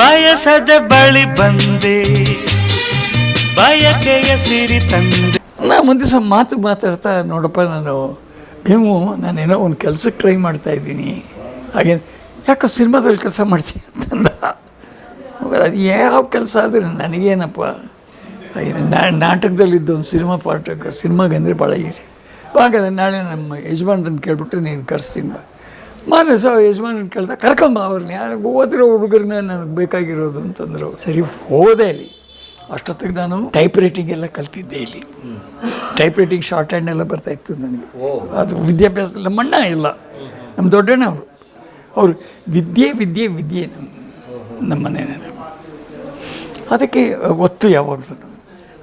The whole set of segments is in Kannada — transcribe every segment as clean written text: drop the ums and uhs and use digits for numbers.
ಬಯಸದ ಬಳಿ ಬಂದೆ ಬಯಕೆಯ ಸಿರಿ ತಂದೆ. ನಾ ಮುಂದೆ ಸ್ವಲ್ಪ ಮಾತಾಡ್ತಾ ನೋಡಪ್ಪ ಭೀಮು ನಾನೇನೋ ಒಂದು ಕೆಲಸಕ್ಕೆ ಟ್ರೈ ಮಾಡ್ತಾಯಿದ್ದೀನಿ, ಹಾಗೆ ಯಾಕೋ ಸಿನಿಮಾದಲ್ಲಿ ಕೆಲಸ ಮಾಡ್ತೀನಿ ಅಂತಂದ. ಅದು ಯಾವ ಕೆಲಸ ಆದರೆ ನನಗೇನಪ್ಪ, ನಾಟಕದಲ್ಲಿದ್ದ ಒಂದು ಸಿನಿಮಾಗಂದರೆ ಭಾಳ ಈಸಿ. ಹಾಗಾದ್ರೆ ನಾಳೆ ನಮ್ಮ ಯಜಮಾನ್ರನ್ನ ಕೇಳ್ಬಿಟ್ಟು ನೀನು ಕರೆಸ್ತೀನಿ ಮಾರನೇ ಯಜಮಾನ್ರನ್ನ ಕೇಳ್ದ ಕರ್ಕೊಂಬ ಅವ್ರನ್ನ, ಯಾರು ಓದಿರೋ ಹುಡುಗರನ್ನ ನನಗೆ ಬೇಕಾಗಿರೋದು ಅಂತಂದರು. ಸರಿ ಹೋದೆ. ಅಲ್ಲಿ ಅಷ್ಟೊತ್ತಿಗೆ ನಾನು ಟೈಪ್ ರೈಟಿಂಗ್ ಎಲ್ಲ ಕಲ್ತಿದ್ದೆ. ಇಲ್ಲಿ ಟೈಪ್ ರೈಟಿಂಗ್ ಶಾರ್ಟ್ ಹ್ಯಾಂಡ್ ಎಲ್ಲ ಬರ್ತಾಯಿತ್ತು ನನಗೆ. ಅದು ವಿದ್ಯಾಭ್ಯಾಸ ನಮ್ಮಣ್ಣ ಇಲ್ಲ, ನಮ್ಮ ದೊಡ್ಡಣ್ಣ ಅವರು ವಿದ್ಯೆ ನಮ್ಮ ಮನೆಯಲ್ಲಿ. ಅದಕ್ಕೆ ಒತ್ತು ಯಾವಾಗಲೂ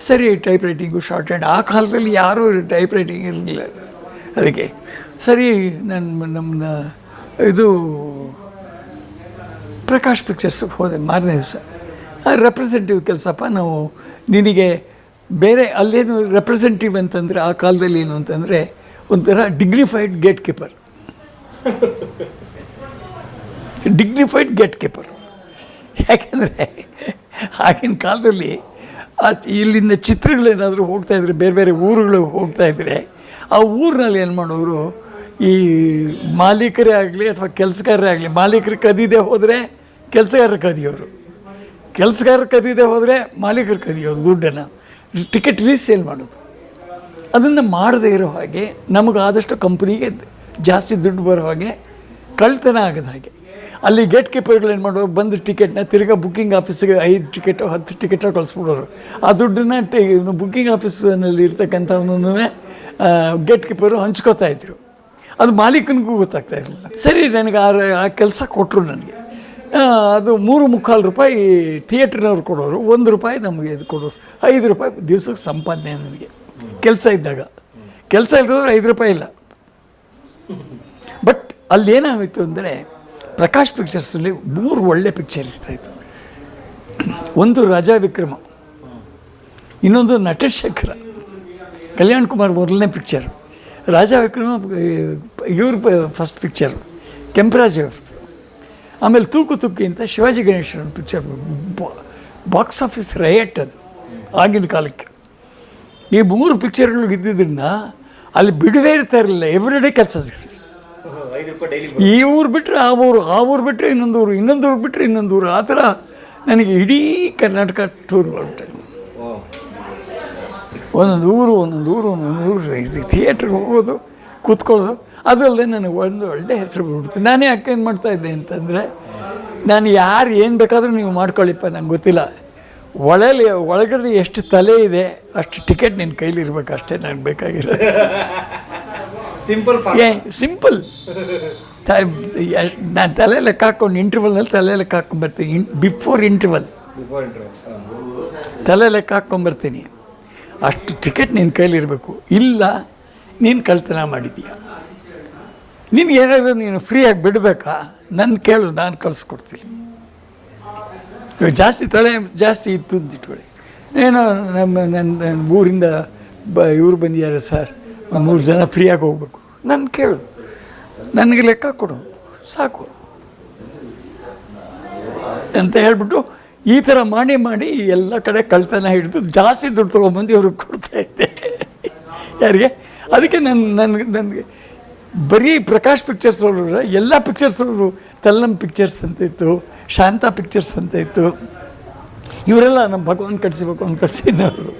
ಸರಿ ಟೈಪ್ ರೈಟಿಂಗು ಶಾರ್ಟ್ ಹ್ಯಾಂಡ್. ಆ ಕಾಲದಲ್ಲಿ ಯಾರೂ ಟೈಪ್ ರೈಟಿಂಗ್ ಇರಲಿಲ್ಲ. ಅದಕ್ಕೆ ಸರಿ ನಮ್ಮನ್ನ ಇದು ಪ್ರಕಾಶ್ ಪಿಕ್ಚರ್ಸ್ಗೆ ಹೋದೆ. ಮಾರನೇ ದಿವಸ ರೆಪ್ರೆಸೆಂಟೇಟಿವ್ ಕೆಲಸಪ್ಪ, ನಾವು ನಿನಗೆ ಬೇರೆ ಅಲ್ಲೇನು ರೆಪ್ರೆಸೆಂಟೇಟಿವ್ ಅಂತಂದರೆ ಆ ಕಾಲದಲ್ಲಿ ಏನು ಅಂತಂದರೆ ಒಂಥರ ಡಿಗ್ನಿಫೈಡ್ ಗೇಟ್ ಕೀಪರ್. ಯಾಕೆಂದರೆ ಆಗಿನ ಕಾಲದಲ್ಲಿ ಇಲ್ಲಿಂದ ಚಿತ್ರಗಳೇನಾದರೂ ಹೋಗ್ತಾಯಿದ್ರೆ, ಬೇರೆ ಬೇರೆ ಊರುಗಳಿಗೆ ಹೋಗ್ತಾಯಿದ್ರೆ, ಆ ಊರಿನಲ್ಲಿ ಏನು ಮಾಡೋರು, ಈ ಮಾಲೀಕರೇ ಆಗಲಿ ಅಥವಾ ಕೆಲಸಗಾರರೇ ಆಗಲಿ, ಮಾಲೀಕರು ಕದೀದೆ ಹೋದರೆ ಕೆಲಸಗಾರರು ಕದಿಯೋರು, ಕೆಲಸಗಾರರು ಕದೀದೆ ಹೋದರೆ ಮಾಲೀಕರು ಕದಿಯೋರು ದುಡ್ಡನ್ನು, ಟಿಕೆಟ್ ರೀಸೇಲ್ ಮಾಡೋದು. ಅದನ್ನು ಮಾಡದೇ ಇರೋ ಹಾಗೆ ನಮಗಾದಷ್ಟು ಕಂಪ್ನಿಗೆ ಜಾಸ್ತಿ ದುಡ್ಡು ಬರೋ ಹಾಗೆ, ಕಳ್ತನ ಆಗದ ಹಾಗೆ. ಅಲ್ಲಿ ಗೇಟ್ ಕೀಪರ್ಗಳು ಏನು ಮಾಡೋರು, ಬಂದು ಟಿಕೆಟ್ನ ತಿರ್ಗಾ ಬುಕ್ಕಿಂಗ್ ಆಫೀಸಿಗೆ 5 ಟಿಕೆಟೋ 10 ಟಿಕೆಟೋ ಕಳಿಸ್ಬಿಡೋರು. ಆ ದುಡ್ಡನ್ನ ಬುಕ್ಕಿಂಗ್ ಆಫೀಸ್ನಲ್ಲಿ ಇರ್ತಕ್ಕಂಥವನು ಗೇಟ್ ಕೀಪರು ಹಂಚ್ಕೋತಾ ಇದ್ರು. ಅದು ಮಾಲೀಕನಿಗೂ ಗೊತ್ತಾಗ್ತಾ ಇರಲಿಲ್ಲ. ಸರಿ ನನಗೆ ಆ ಕೆಲಸ ಕೊಟ್ಟರು ನನಗೆ. ಅದು 3.25 ರೂಪಾಯಿ ಥಿಯೇಟ್ರ್ನವ್ರು ಕೊಡೋರು, 1 ರೂಪಾಯಿ ನಮಗೆ ಇದು ಕೊಡೋರು. 5 ರೂಪಾಯಿ ದಿವ್ಸಕ್ಕೆ ಸಂಪಾದನೆ ನನಗೆ ಕೆಲಸ ಇದ್ದಾಗ. ಕೆಲಸ ಇಲ್ಲದ್ರೆ 5 ರೂಪಾಯಿ ಇಲ್ಲ. ಬಟ್ ಅಲ್ಲೇನಾಗಿತ್ತು ಅಂದರೆ ಪ್ರಕಾಶ್ ಪಿಕ್ಚರ್ಸಲ್ಲಿ 3 ಒಳ್ಳೆ ಪಿಕ್ಚರ್ ಇರ್ತಾಯಿತ್ತು. ಒಂದು ರಾಜಾ ವಿಕ್ರಮ, ಇನ್ನೊಂದು ನಟಶೇಖರ, ಕಲ್ಯಾಣ್ ಕುಮಾರ್ ಮೊದಲನೇ ಪಿಕ್ಚರ್, ರಾಜಾ ವಿಕ್ರಮ ಇವ್ರ ಫಸ್ಟ್ ಪಿಕ್ಚರು, ಕೆಂಪರಾಜ್ ಅವ್ರದ್ದು. ಆಮೇಲೆ ತೂಕು ತುಕ್ಕಿ ಅಂತ ಶಿವಾಜಿ ಗಣೇಶನ ಪಿಕ್ಚರ್, ಬಾಕ್ಸ್ ಆಫೀಸ್ ರೈಟ್ ಅದು ಆಗಿನ ಕಾಲಕ್ಕೆ. ಈ 3 ಪಿಕ್ಚರ್ಗಳು ಇದ್ದಿದ್ದರಿಂದ ಅಲ್ಲಿ ಬಿಡುವೇ ಇರ್ತಾ ಇರಲಿಲ್ಲ, ಎವ್ರಿಡೇ ಕೆಲಸ ಸಿಗ್ತದೆ. ಈ ಊರು ಬಿಟ್ಟರೆ ಆ ಊರು ಬಿಟ್ಟರೆ ಇನ್ನೊಂದು ಊರು ಬಿಟ್ಟರೆ ಇನ್ನೊಂದು ಊರು, ಆ ಥರ ನನಗೆ ಇಡೀ ಕರ್ನಾಟಕ ಟೂರ್ ಮಾಡ್ಬಿಟ್ಟೆ. ಒಂದೊಂದು ಊರು ಥಿಯೇಟ್ರಿಗೆ ಹೋಗೋದು, ಕೂತ್ಕೊಳ್ಳೋದು. ಅದರಲ್ಲದೆ ನನಗೆ ಒಂದು ಒಳ್ಳೆ ಹೆಸರು ಬಿಡ್ಬಿಡ್ತೀನಿ. ನಾನೇ ಯಾಕೆ ಏನು ಮಾಡ್ತಾಯಿದ್ದೆ ಅಂತಂದರೆ, ನಾನು ಯಾರು ಏನು ಬೇಕಾದರೂ ನೀವು ಮಾಡ್ಕೊಳ್ಳಿಪ್ಪ, ನಂಗೆ ಗೊತ್ತಿಲ್ಲ, ಒಳಗಡೆ ಎಷ್ಟು ತಲೆ ಇದೆ ಅಷ್ಟು ಟಿಕೆಟ್ ನಿನ್ನ ಕೈಲಿ ಇರ್ಬೇಕು, ಅಷ್ಟೇ ನನಗೆ ಬೇಕಾಗಿರೋ. ಸಿಂಪಲ್. ನಾನು ತಲೆ ಲೆಕ್ಕ ಹಾಕ್ಕೊಂಡು ಇಂಟರ್ವಲ್ನಲ್ಲಿ ತಲೆ ಲೆಕ್ಕ ಹಾಕ್ಕೊಂಬರ್ತೀನಿ. ಬಿಫೋರ್ ಇಂಟರ್ವಲ್ ತಲೆ ಲೆಕ್ಕ ಹಾಕ್ಕೊಂಬರ್ತೀನಿ. ಅಷ್ಟು ಟಿಕೆಟ್ ನಿನ್ನ ಕೈಲಿರಬೇಕು. ಇಲ್ಲ ನೀನು ಕಳ್ತನ ಮಾಡಿದೀಯ, ನಿನಗೇನಾದರೂ ನೀನು ಫ್ರೀಯಾಗಿ ಬಿಡಬೇಕಾ, ನನ್ನ ಕೇಳು, ನಾನು ಕಳಿಸ್ಕೊಡ್ತೀನಿ. ಇವಾಗ ಜಾಸ್ತಿ ಇತ್ತು ಅಂತ ಇಟ್ಕೊಳ್ಳಿ. ಏನೋ ನನ್ನ ಊರಿಂದ ಇವ್ರು ಬಂದಿದ್ದಾರೆ ಸರ್, 3 ಜನ ಫ್ರೀಯಾಗಿ ಹೋಗ್ಬೇಕು, ನನ್ನ ಕೇಳು, ನನಗೆ ಲೆಕ್ಕ ಕೊಡು ಸಾಕು ಅಂತ ಹೇಳ್ಬಿಟ್ಟು ಈ ಥರ ಮಾಡಿ ಎಲ್ಲ ಕಡೆ ಕಳ್ತನ ಹಿಡಿದು ಜಾಸ್ತಿ ದುಡ್ಡು ತೊಗೊಂಬಂದು ಇವ್ರಿಗೆ ಕೊಡ್ತಾಯಿದ್ದೆ. ಯಾರಿಗೆ? ಅದಕ್ಕೆ ನನಗೆ ಬರೀ ಪ್ರಕಾಶ್ ಪಿಕ್ಚರ್ಸ್ ಅವರು ಎಲ್ಲ ಪಿಕ್ಚರ್ಸ್ ಅವರು, ತಲ್ಲಂ ಪಿಕ್ಚರ್ಸ್ ಅಂತ ಇತ್ತು, ಶಾಂತಾ ಪಿಕ್ಚರ್ಸ್ ಅಂತ ಇತ್ತು, ಇವರೆಲ್ಲ ನಮ್ಮ ಭಗವಾನ್ ಕಟ್ಸಿನವರು.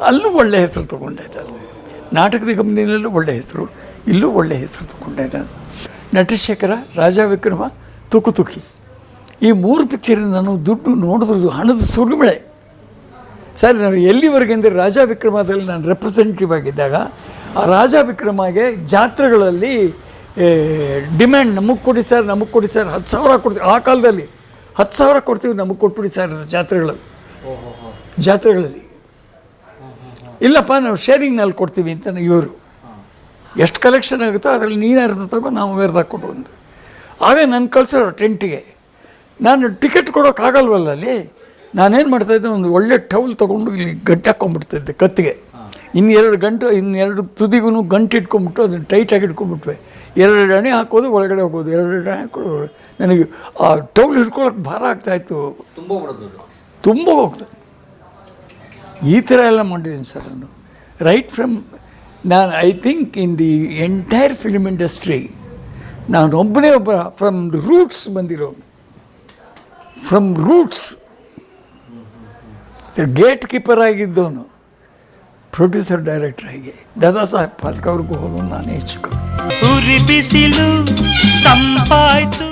ಅಲ್ಲೂ ಒಳ್ಳೆ ಹೆಸರು ತೊಗೊಂಡೆ ನಾನು. ನಾಟಕದ ಕಂಪ್ನಿನಲ್ಲೂ ಒಳ್ಳೆ ಹೆಸರು, ಇಲ್ಲೂ ಒಳ್ಳೆ ಹೆಸರು ತೊಗೊಂಡೆ ನಾನು. ನಟಶೇಖರ, ರಾಜಾ ವಿಕ್ರಮ, ತೂಕು ತುಕಿ, ಈ 3 ಪಿಕ್ಚರ್ ನಾನು ದುಡ್ಡು ನೋಡಿದ್ರದು ಹಣದ ಸುರಿಮಳೆ. ಸರ್, ನಾನು ಎಲ್ಲಿವರೆಗೆ ಅಂದರೆ ರಾಜಾ ವಿಕ್ರಮದಲ್ಲಿ ನಾನು ರೆಪ್ರೆಸೆಂಟೇಟಿವ್ ಆಗಿದ್ದಾಗ, ಆ ರಾಜಾ ವಿಕ್ರಮಗೆ ಜಾತ್ರೆಗಳಲ್ಲಿ ಡಿಮ್ಯಾಂಡ್, ನಮಗೆ ಕೊಡಿ ಸರ್ 10,000 ಕೊಡ್ತೀವಿ. ಆ ಕಾಲದಲ್ಲಿ 10,000 ಕೊಡ್ತೀವಿ, ನಮಗೆ ಕೊಟ್ಬಿಡಿ ಸರ್ ಜಾತ್ರೆಗಳಲ್ಲಿ. ಇಲ್ಲಪ್ಪ ನಾವು ಶೇರಿಂಗ್ನಲ್ಲಿ ಕೊಡ್ತೀವಿ ಅಂತ ಇವರು. ಎಷ್ಟು ಕಲೆಕ್ಷನ್ ಆಗುತ್ತೋ ಅದರಲ್ಲಿ ನೀನು ಅರ್ಧ ತಗೋ, ನಾವು ಅರ್ಧ ಕೊಡು ಅಂತ. ಆಗ ನಾನು ಕಳಿಸೋರು ಟೆಂಟಿಗೆ. ನಾನು ಟಿಕೆಟ್ ಕೊಡೋಕ್ಕಾಗಲ್ವಲ್ಲ ಅಲ್ಲಿ. ನಾನೇನು ಮಾಡ್ತಾಯಿದ್ದೆ, ಒಂದು ಒಳ್ಳೆ ಟೌಲ್ ತೊಗೊಂಡು ಇಲ್ಲಿ ಗಂಟು ಹಾಕ್ಕೊಂಡ್ಬಿಡ್ತಾಯಿದ್ದೆ ಕತ್ತಿಗೆ. 2 ತುದಿಗೂ ಗಂಟು ಇಟ್ಕೊಂಡ್ಬಿಟ್ಟು ಅದನ್ನು ಟೈಟಾಗಿ ಇಟ್ಕೊಂಡ್ಬಿಟ್ವೆ. 2 ಅಣೆ ಹಾಕೋದು ಒಳಗಡೆ ಹೋಗೋದು, 2 ಅಣೆ ಹಾಕೋದು. ನನಗೆ ಆ ಟೌಲ್ ಹಿಡ್ಕೊಳಕ್ಕೆ ಭಾರ ಆಗ್ತಾಯಿತ್ತು, ತುಂಬ ಹೋಗ್ತದೆ. ಈ ಥರ ಎಲ್ಲ ಮಾಡಿದ್ದೀನಿ ಸರ್ ನಾನು. Right from I think in the entire film industry ನಾನೊಬ್ಬನೇ ಒಬ್ಬ ಫ್ರಮ್ ರೂಟ್ಸ್ ಬಂದಿರೋನು. ಫ್ರಮ್ ರೂಟ್ಸ್ ಗೇಟ್ ಕೀಪರ್ ಆಗಿದ್ದವನು ಪ್ರೊಡ್ಯೂಸರ್ ಡೈರೆಕ್ಟರ್ ಆಗಿ ದಾದಾ ಸಾಹೇಬ್ ಫಾಲ್ಕೆ ಅವ್ರಿಗೂ ಹೋಗೋದು ನಾನೇ ಚಿಕ್ಕ. ಉರಿ ಬಿಸಿಲು ತಂಪಾಯ್ತು